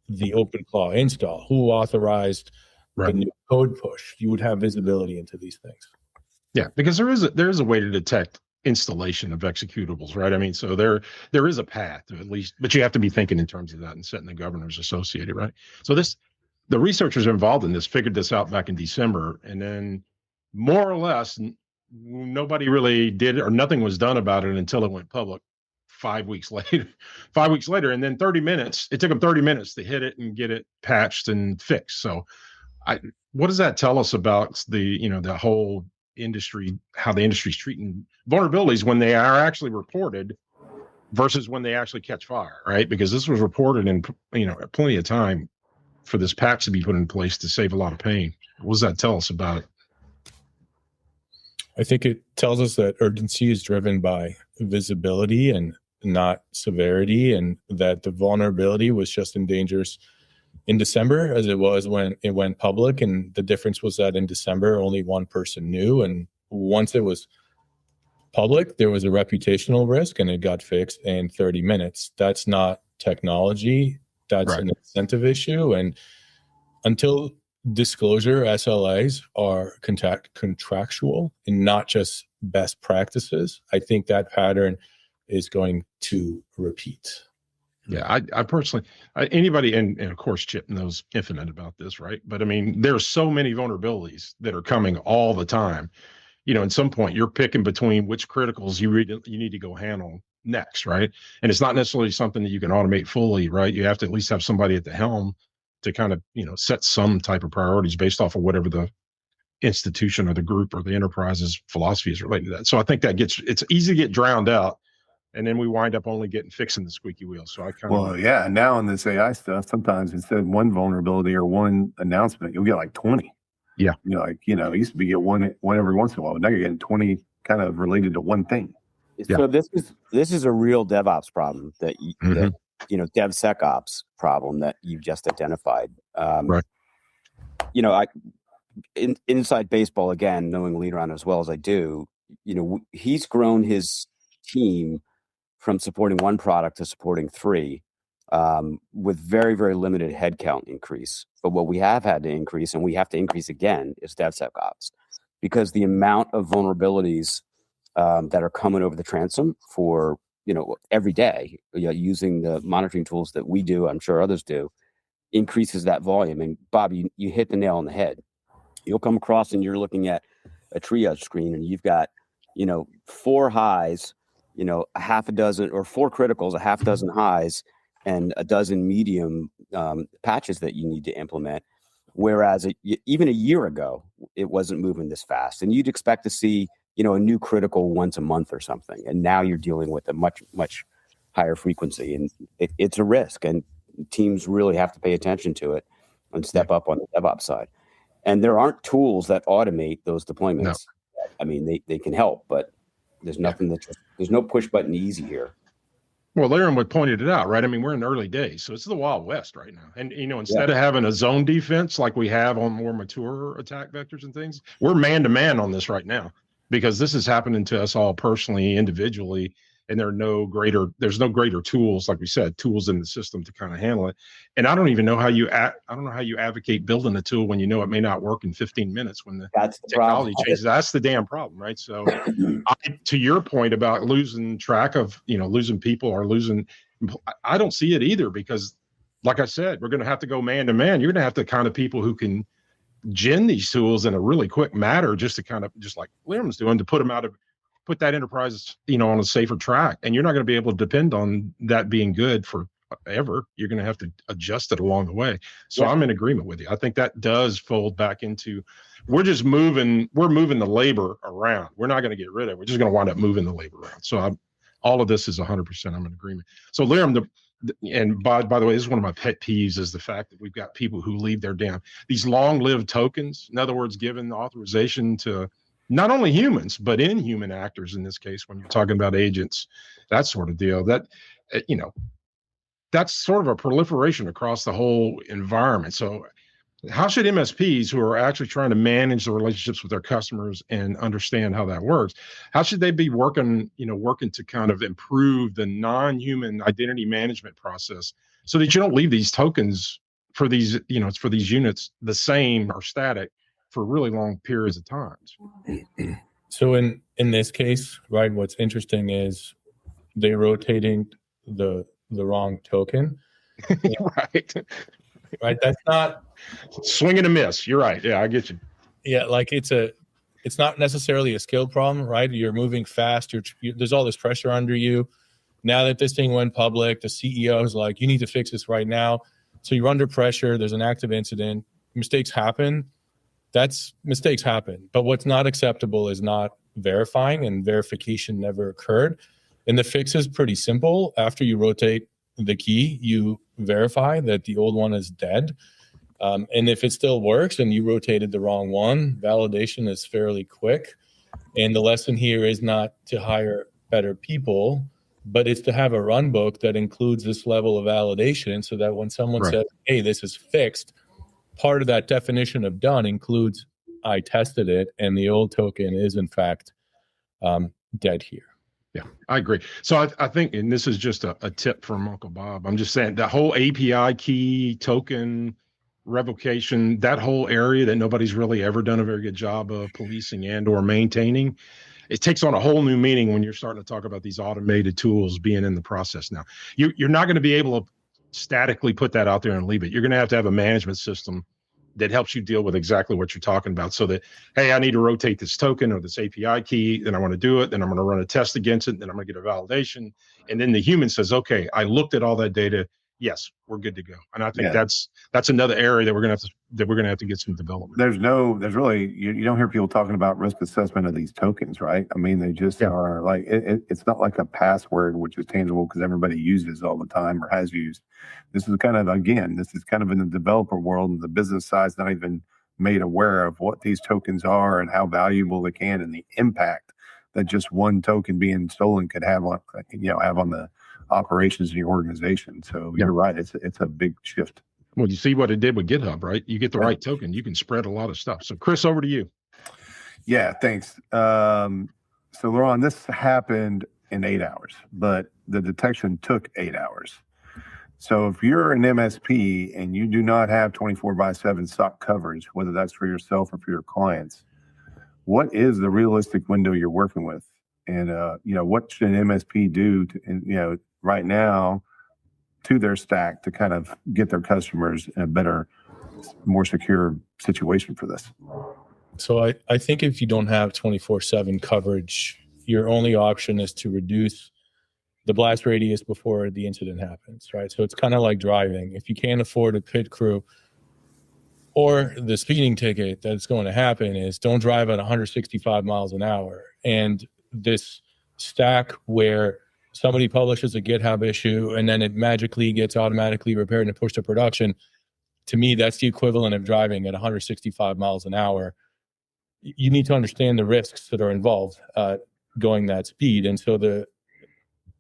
[SPEAKER 4] the OpenClaw install? Who authorized the new code push? You would have visibility into these things.
[SPEAKER 6] Yeah, because there is a way to detect installation of executables, right? I mean, so there is a path at least, but you have to be thinking in terms of that and setting the governors associated, right? So the researchers involved in this figured this out back in December, and then more or less nobody really did, or nothing was done about it until it went public 5 weeks later. 5 weeks later, and then it took them 30 minutes to hit it and get it patched and fixed. So what does that tell us about the whole industry, how the industry's treating vulnerabilities when they are actually reported versus when they actually catch fire, right? Because this was reported in plenty of time for this patch to be put in place to save a lot of pain. What does that tell us about it?
[SPEAKER 4] I think it tells us that urgency is driven by visibility and not severity, and that the vulnerability was just in in December as it was when it went public. And the difference was that in December, only one person knew. And once it was public, there was a reputational risk and it got fixed in 30 minutes. That's not technology. That's an incentive issue. And until disclosure SLAs are contractual and not just best practices, I think that pattern is going to repeat.
[SPEAKER 6] Yeah, I personally, anybody, and of course, Chip knows infinite about this, right? But I mean, there's so many vulnerabilities that are coming all the time. At some point, you're picking between which criticals you need to go handle next, right? And it's not necessarily something that you can automate fully, right? You have to at least have somebody at the helm to kind of, set some type of priorities based off of whatever the institution or the group or the enterprise's philosophy is related to that. So I think it's easy to get drowned out. And then we wind up only fixing the squeaky wheel. So I kind of
[SPEAKER 5] now in this AI stuff, sometimes instead of one vulnerability or one announcement, you'll get like 20.
[SPEAKER 6] Yeah,
[SPEAKER 5] it used to be get one every once in a while. Now you're getting 20 kind of related to one thing.
[SPEAKER 3] So this is a real DevOps problem that DevSecOps problem that you've just identified.
[SPEAKER 6] Right.
[SPEAKER 3] Inside baseball, again, knowing Leaderon as well as I do, he's grown his team from supporting one product to supporting 3, with very, very limited headcount increase. But what we have had to increase, and we have to increase again, is DevSecOps, because the amount of vulnerabilities that are coming over the transom for every day, using the monitoring tools that we do, I'm sure others do, increases that volume. And Bob, you hit the nail on the head. You'll come across and you're looking at a triage screen, and you've got 4 highs, a half a dozen, or 4 criticals, a half dozen highs, and a dozen medium patches that you need to implement. Whereas even a year ago, it wasn't moving this fast, and you'd expect to see a new critical once a month or something. And now you're dealing with a much, much higher frequency, and it's a risk, and teams really have to pay attention to it and step up on the DevOps side. And there aren't tools that automate those deployments. No. I mean, they can help, but there's nothing there's no push button easy here.
[SPEAKER 6] Well, Larry pointed it out, right? I mean, we're in the early days, so it's the Wild West right now. And, instead of having a zone defense like we have on more mature attack vectors and things, we're man-to-man on this right now, because this is happening to us all personally, individually, and there's no greater tools, like we said, tools in the system to kind of handle it. And I don't even know how you advocate building a tool when it may not work in 15 minutes when the technology changes. That's the damn problem, right? So to your point about losing track of, losing people or I don't see it either, because like I said, we're going to have to go man to man. You're going to have to kind of people who can gen these tools in a really quick matter, just to kind of, just like Liam's doing, to put that enterprise, on a safer track. And you're not going to be able to depend on that being good forever. You're going to have to adjust it along the way. So I'm in agreement with you. I think that does fold back into, we're moving the labor around. We're not going to get rid of it. We're just going to wind up moving the labor around. So all of this is 100%. I'm in agreement. So Liam, and by the way, this is one of my pet peeves, is the fact that we've got people who leave these long-lived tokens. In other words, given the authorization to not only humans, but inhuman actors in this case, when you're talking about agents, that sort of deal, that, that's sort of a proliferation across the whole environment. So how should MSPs, who are actually trying to manage the relationships with their customers and understand how that works, how should they be working to kind of improve the non-human identity management process so that you don't leave these tokens for these, for these units the same or static for really long periods of times?
[SPEAKER 4] So in this case, right, what's interesting is they're rotating the wrong token.
[SPEAKER 6] Right.
[SPEAKER 4] Right. That's not
[SPEAKER 6] swing and a miss. You're right. Yeah, I get you.
[SPEAKER 4] Yeah, like it's not necessarily a skill problem, right? You're moving fast. There's all this pressure under you. Now that this thing went public, the CEO is like, you need to fix this right now. So you're under pressure. There's an active incident. Mistakes happen. Mistakes happen. But what's not acceptable is not verifying, and verification never occurred. And the fix is pretty simple. After you rotate the key, you verify that the old one is dead. And if it still works and you rotated the wrong one, validation is fairly quick. And the lesson here is not to hire better people, but it's to have a run book that includes this level of validation so that when someone
[SPEAKER 6] Right.
[SPEAKER 4] says, hey, this is fixed, part of that definition of done includes I tested it and the old token is in fact dead here.
[SPEAKER 6] Yeah, I agree. So I think, and this is just a tip from Uncle Bob, I'm just saying that whole API key token revocation, that whole area that nobody's really ever done a very good job of policing and or maintaining, it takes on a whole new meaning when you're starting to talk about these automated tools being in the process now. You're not going to be able to statically put that out there and leave it. You're going to have a management system that helps you deal with exactly what you're talking about, so that, hey, I need to rotate this token or this API key, then I want to do it, then I'm going to run a test against it, then I'm going to get a validation. And then the human says, okay, I looked at all that data. Yes, we're good to go. And I think that's another area that we're going to have to get some development.
[SPEAKER 5] There's really, you don't hear people talking about risk assessment of these tokens, right? I mean, they just are like, it's not like a password, which is tangible because everybody uses all the time or has used. This is kind of in the developer world, and the business side's not even made aware of what these tokens are and how valuable they can, and the impact that just one token being stolen could have on the operations in your organization. So you're right. It's a big shift.
[SPEAKER 6] Well, you see what it did with GitHub, right? You get the right token, you can spread a lot of stuff. So Chris, over to you.
[SPEAKER 5] Yeah, thanks. So Laurent, this happened in 8 hours, but the detection took 8 hours. So if you're an MSP and you do not have 24/7 SOC coverage, whether that's for yourself or for your clients, what is the realistic window you're working with? And, what should an MSP do to, right now to their stack to kind of get their customers in a better, more secure situation for this?
[SPEAKER 4] So I think if you don't have 24/7 coverage, your only option is to reduce the blast radius before the incident happens, right? So it's kind of like driving. If you can't afford a pit crew, or the speeding ticket that's going to happen is don't drive at 165 miles an hour. And this stack where somebody publishes a GitHub issue and then it magically gets automatically repaired and pushed to production, to me, that's the equivalent of driving at 165 miles an hour. You need to understand the risks that are involved going that speed. And so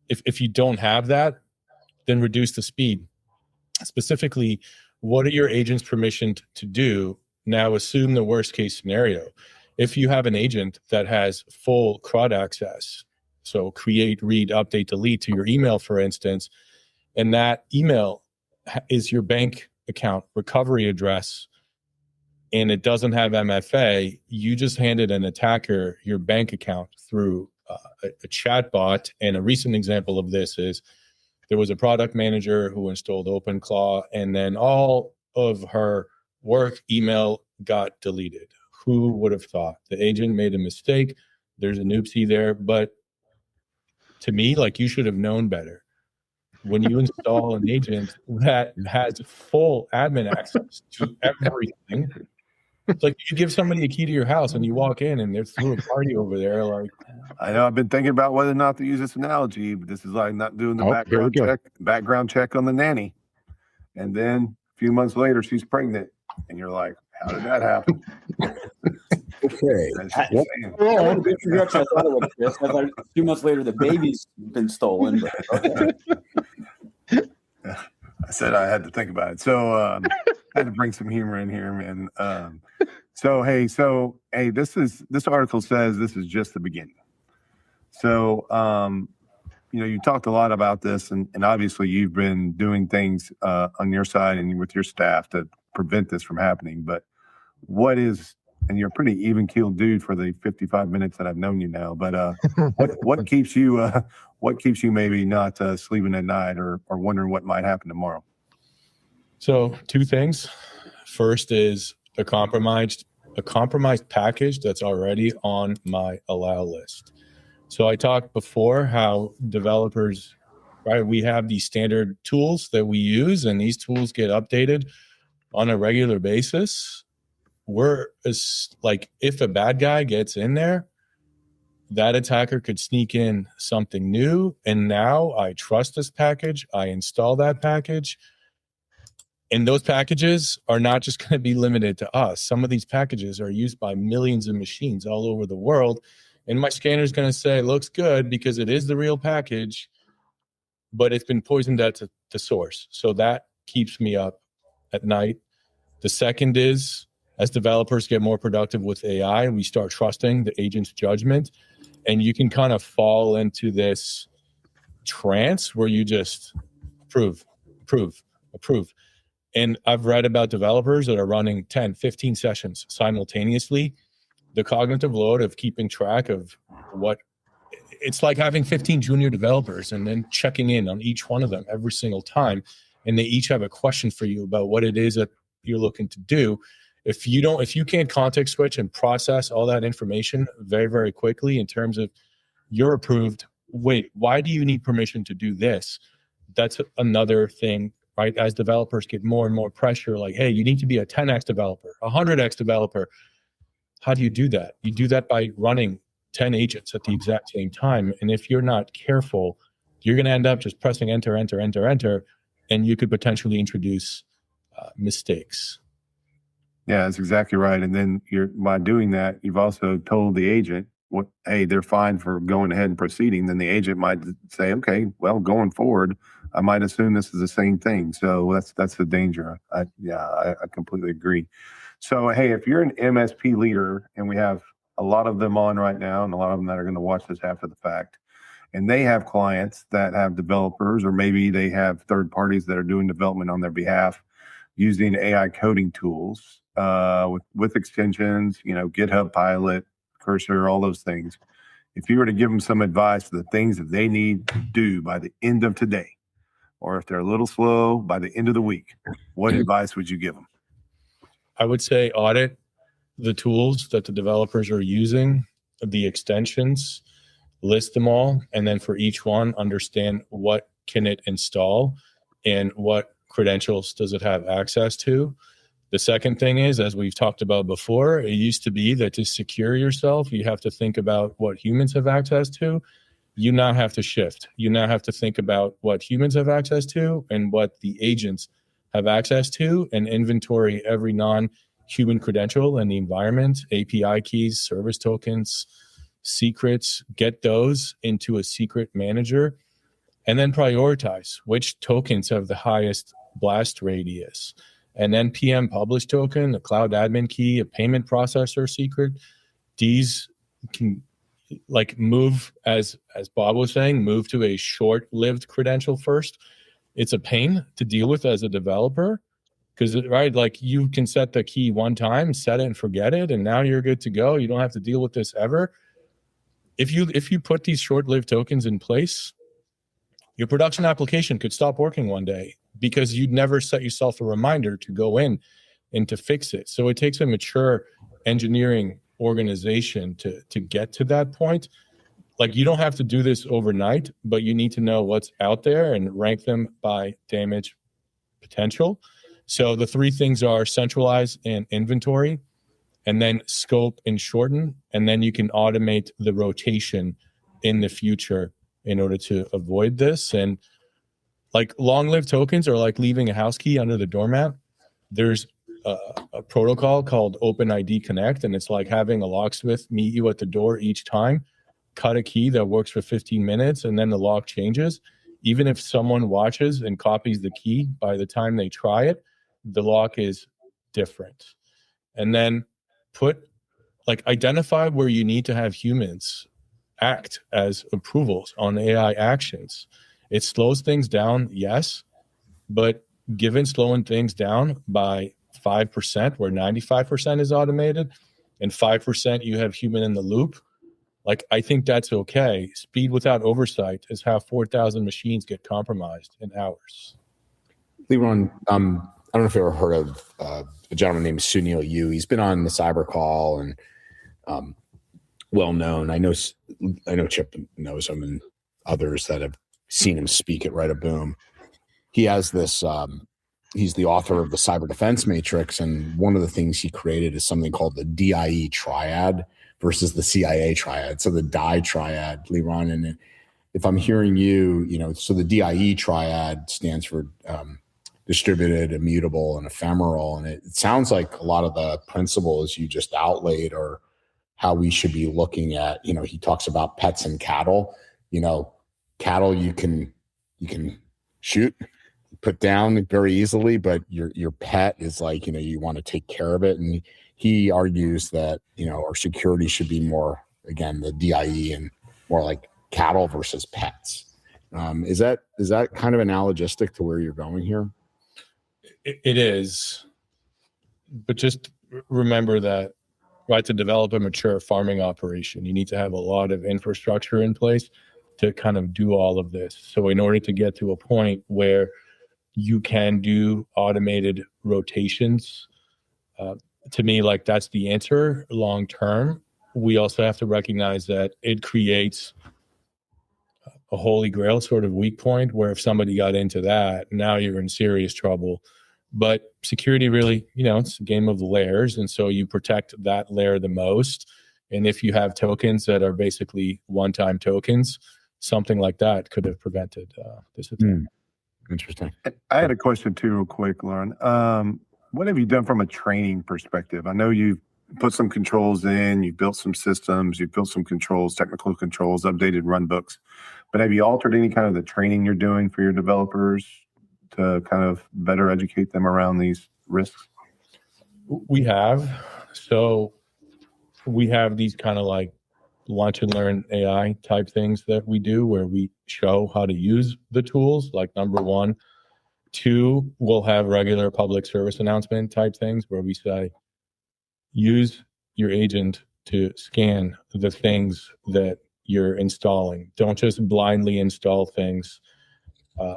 [SPEAKER 4] if you don't have that, then reduce the speed. Specifically, what are your agents permissioned to do? Now assume the worst case scenario. If you have an agent that has full CRUD access, so create, read, update, delete to your email, for instance, and that email is your bank account recovery address, and it doesn't have MFA, you just handed an attacker your bank account through a chat bot. And a recent example of this is there was a product manager who installed OpenClaw, and then all of her work email got deleted. Who would have thought? The agent made a mistake. There's an oopsie there. But to me, you should have known better. When you install an agent that has full admin access to everything, it's like you give somebody a key to your house and you walk in and they're through a party over there.
[SPEAKER 5] I know I've been thinking about whether or not to use this analogy, but this is like not doing the background check on the nanny. And then a few months later, she's pregnant. And you're like, how did that happen?
[SPEAKER 2] Okay.
[SPEAKER 3] That was a good introduction. I thought it was this. I thought a few months later, the baby's been stolen. But okay.
[SPEAKER 5] I said I had to think about it. So I had to bring some humor in here, man. This article says this is just the beginning. So, you talked a lot about this, and obviously you've been doing things on your side and with your staff to prevent this from happening. But and you're a pretty even-keeled dude for the 55 minutes that I've known you now. But what keeps you maybe not sleeping at night or wondering what might happen tomorrow?
[SPEAKER 4] So 2 things. First is a compromised package that's already on my allow list. So I talked before how developers, right, we have these standard tools that we use, and these tools get updated on a regular basis. If a bad guy gets in there, that attacker could sneak in something new. And now I trust this package. I install that package. And those packages are not just going to be limited to us. Some of these packages are used by millions of machines all over the world. And my scanner is going to say, looks good because it is the real package. but it's been poisoned at the source. So that keeps me up at night. The second is, as developers get more productive with AI, we start trusting the agent's judgment, and you can kind of fall into this trance where you just approve. And I've read about developers that are running 10, 15 sessions simultaneously. The cognitive load of keeping track of it's like having 15 junior developers and then checking in on each one of them every single time. And they each have a question for you about what it is that you're looking to do. If you can't context switch and process all that information very, very quickly in terms of you're approved, wait, why do you need permission to do this? That's another thing, right? As developers get more and more pressure, like, hey, you need to be a 10x developer, a 100x developer. How do you do that? You do that by running 10 agents at the exact same time. And if you're not careful, you're going to end up just pressing enter, and you could potentially introduce mistakes.
[SPEAKER 5] Yeah, that's exactly right. And then by doing that, you've also told the agent, hey, they're fine for going ahead and proceeding. Then the agent might say, okay, well, going forward, I might assume this is the same thing. So that's the danger. I completely agree. So, hey, if you're an MSP leader, and we have a lot of them on right now, and a lot of them that are going to watch this after the fact, and they have clients that have developers, or maybe they have third parties that are doing development on their behalf using AI coding tools with extensions, GitHub Pilot, Cursor, all those things. If you were to give them some advice for the things that they need to do by the end of today, or if they're a little slow, by the end of the week, what advice would you give them?
[SPEAKER 4] I would say audit the tools that the developers are using, the extensions, list them all, and then for each one, understand what can it install and what credentials does it have access to. The second thing is, as we've talked about before, it used to be that to secure yourself, you have to think about what humans have access to. You now have to shift. You now have to think about what humans have access to and what the agents have access to, and inventory every non-human credential in the environment, API keys, service tokens, secrets, get those into a secret manager, and then prioritize which tokens have the highest blast radius. An NPM publish token, a cloud admin key, a payment processor secret. These can move, as Bob was saying, move to a short-lived credential first. It's a pain to deal with as a developer because, right, you can set the key one time, set it and forget it, and now you're good to go. You don't have to deal with this ever. If you put these short-lived tokens in place, your production application could stop working one day because you'd never set yourself a reminder to go in and to fix it. So it takes a mature engineering organization to get to that point. You don't have to do this overnight, but you need to know what's out there and rank them by damage potential. So the three things are centralize and inventory, and then scope and shorten, and then you can automate the rotation in the future in order to avoid this. And long-lived tokens are like leaving a house key under the doormat. There's a protocol called OpenID Connect, and it's like having a locksmith meet you at the door each time, cut a key that works for 15 minutes, and then the lock changes. Even if someone watches and copies the key, by the time they try it, the lock is different. And then identify where you need to have humans act as approvals on AI actions. It slows things down, yes, but given slowing things down by 5%, where 95% is automated, and 5% you have human in the loop, I think that's okay. Speed without oversight is how 4,000 machines get compromised in hours.
[SPEAKER 2] Leron, I don't know if you ever heard of a gentleman named Sunil Yu. He's been on the Cyber Call and well known. I know Chip knows him and others that have seen him speak at Write a Boom. He has this. He's the author of the Cyber Defense Matrix, and one of the things he created is something called the DIE triad versus the CIA triad. So the DIE triad, Leron, and if I'm hearing you, so the DIE triad stands for distributed, immutable, and ephemeral. And it sounds like a lot of the principles you just outlaid are how we should be looking at, he talks about pets and cattle. Cattle, you can you can shoot, put down very easily, but your pet is like, you want to take care of it. And he argues that, our security should be more, again, the DIE and more like cattle versus pets. Is that kind of analogistic to where you're going here?
[SPEAKER 4] It is, but just remember that, right, to develop a mature farming operation, you need to have a lot of infrastructure in place to kind of do all of this. So in order to get to a point where you can do automated rotations, to me, like, that's the answer long term. We also have to recognize that it creates a holy grail sort of weak point where if somebody got into that, now you're in serious trouble. But security really, it's a game of layers. And so you protect that layer the most. And if you have tokens that are basically one-time tokens, something like that could have prevented this attack.
[SPEAKER 2] Interesting.
[SPEAKER 5] I had a question too, real quick, Lauren. What have you done from a training perspective? I know you've put some controls in, you've built some systems, you've built some controls, technical controls, updated run books. But have you altered any kind of the training you're doing for your developers to kind of better educate them around these risks?
[SPEAKER 4] We have. So we have these kind of like lunch and learn AI type things that we do where we show how to use the tools, like number one. Two, we'll have regular public service announcement type things where we say, use your agent to scan the things that you're installing. Don't just blindly install things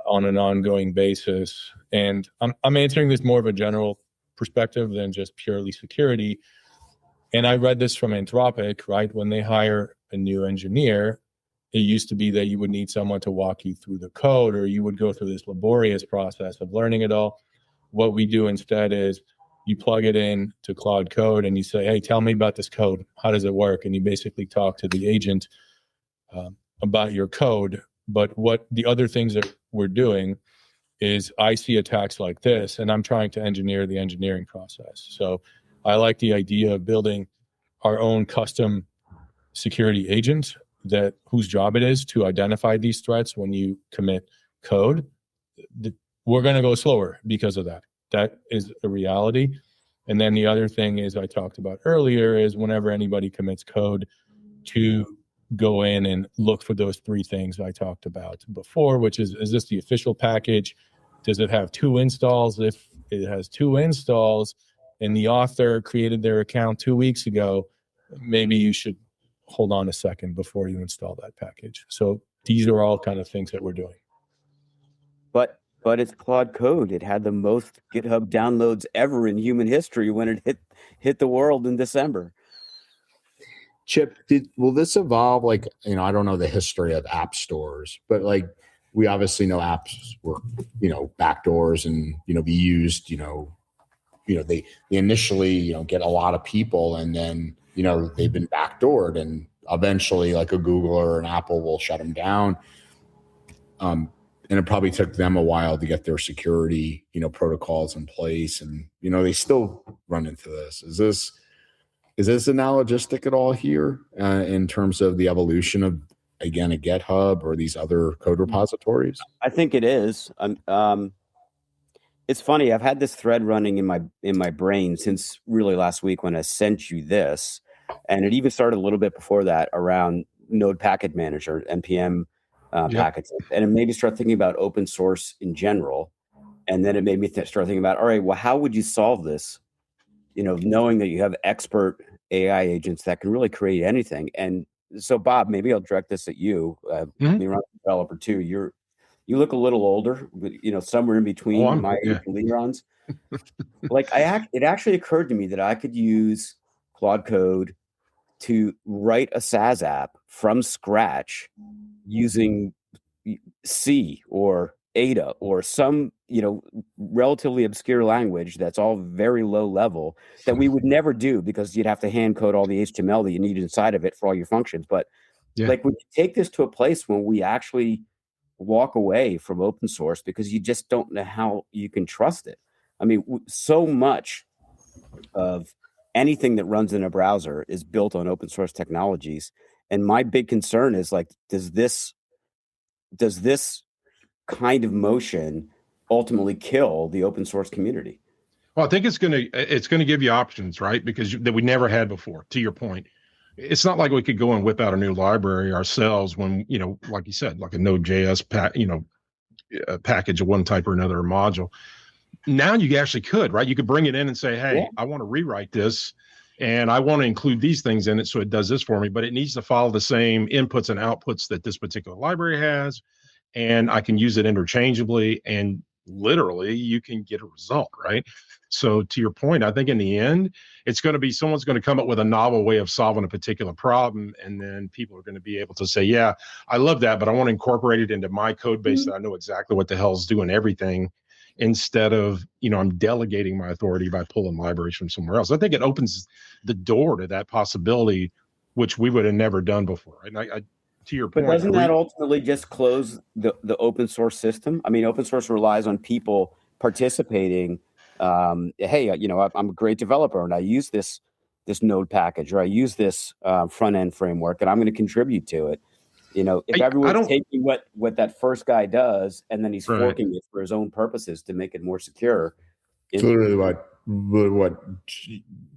[SPEAKER 4] on an ongoing basis. And I'm answering this more of a general perspective than just purely security. And I read this from Anthropic, right? When they hire a new engineer, it used to be that you would need someone to walk you through the code, or you would go through this laborious process of learning it all. What we do instead is you plug it in to Claude Code and you say, hey, tell me about this code. How does it work? And you basically talk to the agent about your code. But what the other things that we're doing is I see attacks like this, and I'm trying to engineer the engineering process. So I like the idea of building our own custom security agent whose job it is to identify these threats when you commit code. We're going to go slower because of that. That is a reality. And then the other thing is I talked about earlier is whenever anybody commits code, to go in and look for those three things I talked about before, which is this the official package? Does it have 2 installs? If it has 2 installs and the author created their account 2 weeks ago, maybe you should hold on a second before you install that package. So these are all kind of things that we're doing.
[SPEAKER 3] But it's Claude Code. It had the most GitHub downloads ever in human history when it hit the world in December.
[SPEAKER 2] Chip, will this evolve? Like, I don't know the history of app stores, but like we obviously know apps were, backdoors and, be used, they initially, get a lot of people and then, they've been backdoored and eventually like a Google or an Apple will shut them down. And it probably took them a while to get their security, protocols in place. And, they still run into this. Is this analogistic at all here in terms of the evolution of, again, a GitHub or these other code repositories?
[SPEAKER 3] I think it is. It's funny. I've had this thread running in my brain since really last week when I sent you this, and it even started a little bit before that around Node Packet Manager, NPM packets, and it made me start thinking about open source in general, and then it made me start thinking about, all right, well, how would you solve this? Knowing that you have expert AI agents that can really create anything. And so, Bob, maybe I'll direct this at you. You're a developer too. You look a little older, but somewhere in between my age and Leron's. Like it actually occurred to me that I could use Claude Code to write a SaaS app from scratch using C or Ada or some relatively obscure language that's all very low level that we would never do because you'd have to hand code all the HTML that you need inside of it for all your functions. But like we take this to a place when we actually walk away from open source because you just don't know how you can trust it. I mean, so much of anything that runs in a browser is built on open source technologies. And my big concern is like, does this kind of motion ultimately kill the open source community?
[SPEAKER 6] Well, I think it's gonna give you options, right? Because that we never had before. To your point, it's not like we could go and whip out a new library ourselves when, like you said, like a Node.js package of one type or another, or module. Now you actually could, right? You could bring it in and say, hey, I want to rewrite this and I want to include these things in it so it does this for me, but it needs to follow the same inputs and outputs that this particular library has, and I can use it interchangeably, and literally you can get a result, right? So to your point, I think in the end, it's going to be someone's going to come up with a novel way of solving a particular problem, and then people are going to be able to say, yeah, I love that, but I want to incorporate it into my code base that I know exactly what the hell's doing everything, instead of, I'm delegating my authority by pulling libraries from somewhere else. I think it opens the door to that possibility, which we would have never done before. And I to your point,
[SPEAKER 3] but doesn't that ultimately just close the open source system? I mean, open source relies on people participating. Hey, I'm a great developer and I use this node package, or I use this front end framework, and I'm going to contribute to it. If everyone's taking what that first guy does and then he's forking it for his own purposes to make it more secure.
[SPEAKER 2] It's literally what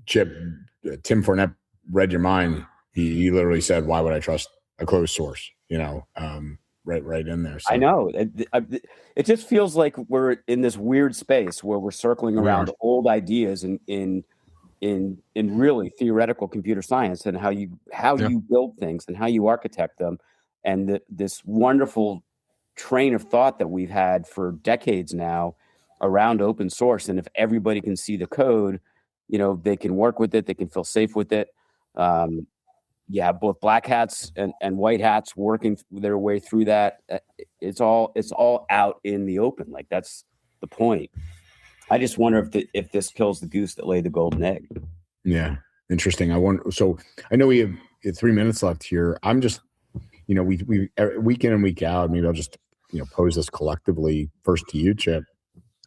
[SPEAKER 2] Tim Fournette read your mind. He literally said, "Why would I trust a closed source?" Right in there. So.
[SPEAKER 3] I know it just feels like we're in this weird space where we're circling around old ideas in really theoretical computer science, and how you build things and how you architect them. And this wonderful train of thought that we've had for decades now around open source. And if everybody can see the code, they can work with it, they can feel safe with it. Both black hats and white hats working their way through that. It's all out in the open. Like, that's the point. I just wonder if this kills the goose that laid the golden egg.
[SPEAKER 2] Yeah, interesting. So I know we have 3 minutes left here. I'm just, we week in and week out, maybe I'll just, pose this collectively first to you, Chip.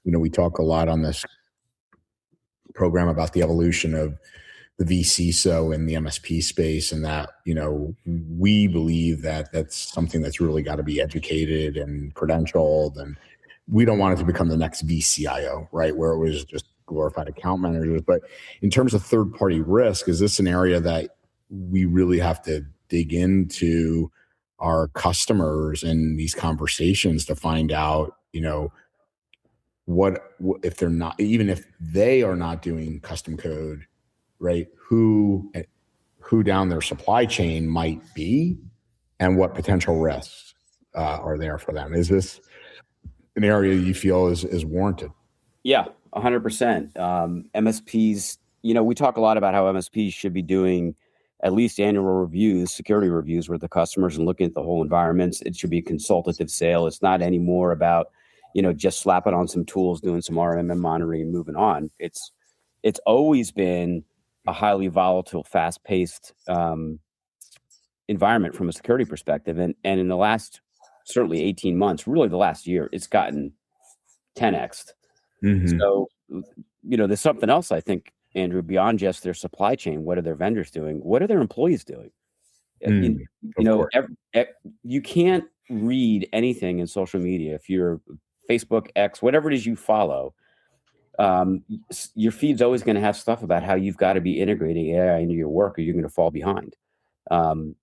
[SPEAKER 2] We talk a lot on this program about the evolution of the vCISO and the MSP space, and that, we believe that that's something that's really got to be educated and credentialed, and we don't want it to become the next vCIO, right? Where it was just glorified account managers. But in terms of third-party risk, is this an area that we really have to dig into our customers in these conversations to find out, what if they're not, even if they are not doing custom code, right? Who down their supply chain might be, and what potential risks are there for them? Is this an area you feel is warranted?
[SPEAKER 3] Yeah, 100%. MSPs, we talk a lot about how MSPs should be doing at least annual reviews, security reviews with the customers and looking at the whole environments. It should be a consultative sale. It's not anymore about, just slapping on some tools, doing some RMM monitoring and moving on. It's always been a highly volatile, fast-paced environment from a security perspective. And in the last, certainly 18 months, really the last year, it's gotten 10x'd. Mm-hmm. So, there's something else, I think, Andrew, beyond just their supply chain. What are their vendors doing? What are their employees doing? You can't read anything in social media. If you're Facebook, X, whatever it is you follow, your feed's always going to have stuff about how you've got to be integrating AI into your work, or you're going to fall behind.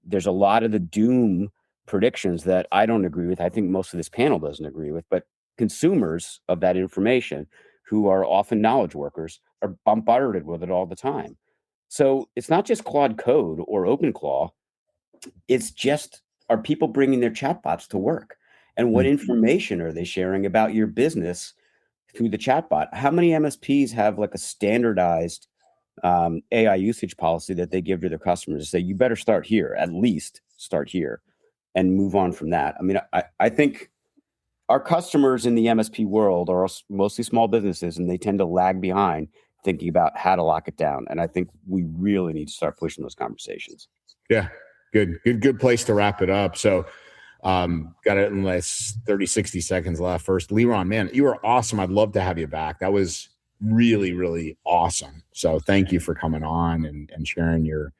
[SPEAKER 3] There's a lot of the doom predictions that I don't agree with. I think most of this panel doesn't agree with, but consumers of that information, who are often knowledge workers, are bombarded with it all the time. So it's not just Claude Code or OpenClaw. It's just, are people bringing their chatbots to work? And what information are they sharing about your business through the chatbot? How many MSPs have like a standardized AI usage policy that they give to their customers to say, you better start here, at least start here, and move on from that? I mean, I think our customers in the MSP world are mostly small businesses, and they tend to lag behind thinking about how to lock it down. And I think we really need to start pushing those conversations.
[SPEAKER 2] Yeah, good place to wrap it up. So got it in less 30, 60 seconds left. First, Liron, man, you were awesome. I'd love to have you back. That was really, really awesome. So thank you for coming on and sharing your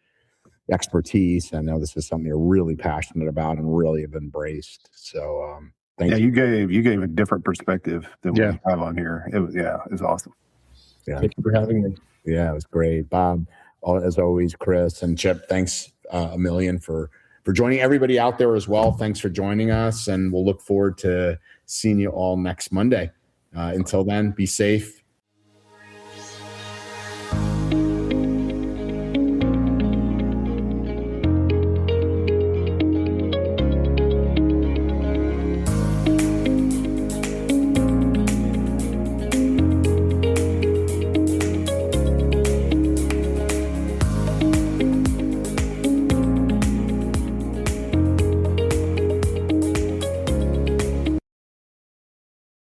[SPEAKER 2] expertise. I know this is something you're really passionate about and really have embraced. So Thank
[SPEAKER 5] Yeah,
[SPEAKER 2] you.
[SPEAKER 5] you gave a different perspective than
[SPEAKER 6] Yeah.
[SPEAKER 5] we have on here. It was awesome.
[SPEAKER 2] Yeah.
[SPEAKER 4] Thank you for having me.
[SPEAKER 2] Yeah, it was great. Bob, as always, Chris and Chip, thanks a million for joining. Everybody out there as well, thanks for joining us, and we'll look forward to seeing you all next Monday. Until then, be safe,